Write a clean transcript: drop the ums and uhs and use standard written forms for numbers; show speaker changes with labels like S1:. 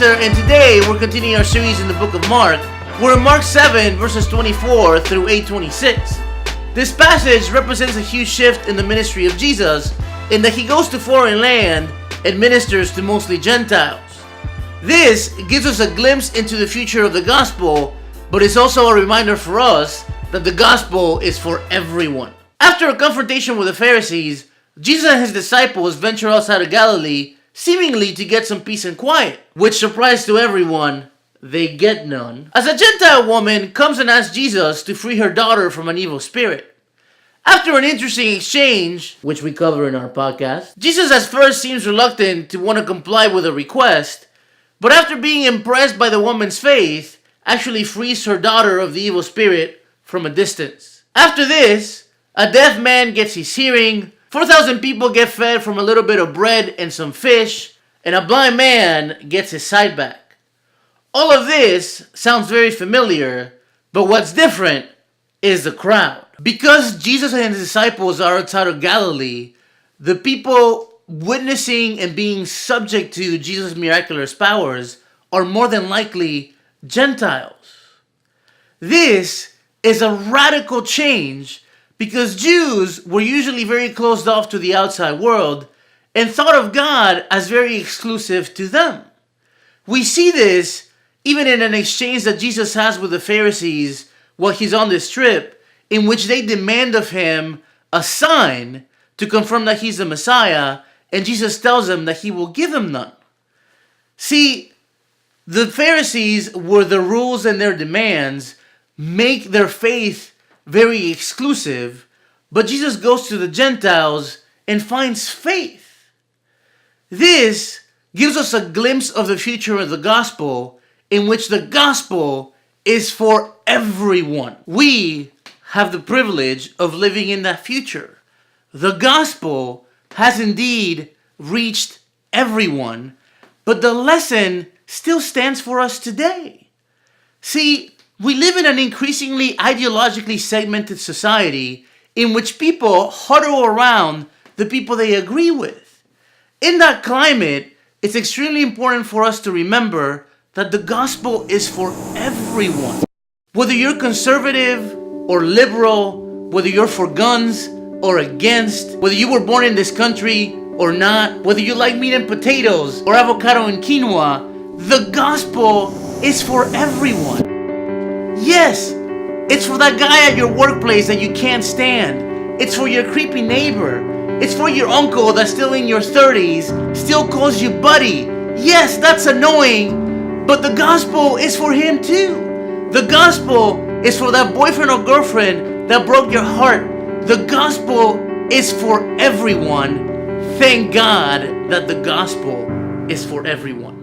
S1: together, and today we're continuing our series in the book of Mark. We're in Mark 7, verses 24 through 8:26. This passage represents a huge shift in the ministry of Jesus, in that he goes to foreign land and ministers to mostly Gentiles. This gives us a glimpse into the future of the gospel, but it's also a reminder for us that the gospel is for everyone. After a confrontation with the Pharisees, Jesus and his disciples venture outside of Galilee, seemingly to get some peace and quiet, which, surprise to everyone, they get none, as a Gentile woman comes and asks Jesus to free her daughter from an evil spirit. After an interesting exchange, which we cover in our podcast, Jesus at first seems reluctant to want to comply with a request, but after being impressed by the woman's faith, actually frees her daughter of the evil spirit from a distance. After this, a deaf man gets his hearing, 4,000 people get fed from a little bit of bread and some fish, and a blind man gets his sight back. All of this sounds very familiar, but what's different is the crowd. Because Jesus and his disciples are outside of Galilee, the people witnessing and being subject to Jesus' miraculous powers are more than likely Gentiles. This is a radical change because Jews were usually very closed off to the outside world and thought of God as very exclusive to them. We see this even in an exchange that Jesus has with the Pharisees while he's on this trip, in which they demand of him a sign to confirm that he's the Messiah, and Jesus tells them that he will give them none. See, the Pharisees, were the rules and their demands, make their faith very exclusive, but Jesus goes to the Gentiles and finds faith. This gives us a glimpse of the future of the gospel, in which the gospel is for everyone. We have the privilege of living in that future. The gospel has indeed reached everyone, but the lesson still stands for us today. See, we live in an increasingly ideologically segmented society in which people huddle around the people they agree with. In that climate, it's extremely important for us to remember that the gospel is for everyone. Whether you're conservative or liberal, whether you're for guns or against, whether you were born in this country or not, whether you like meat and potatoes or avocado and quinoa, the gospel is for everyone. Yes, it's for that guy at your workplace that you can't stand. It's for your creepy neighbor. It's for your uncle that's still in your 30s, still calls you buddy. Yes, that's annoying, but the gospel is for him too. The gospel is for that boyfriend or girlfriend that broke your heart. The gospel is for everyone. Thank God that the gospel is for everyone.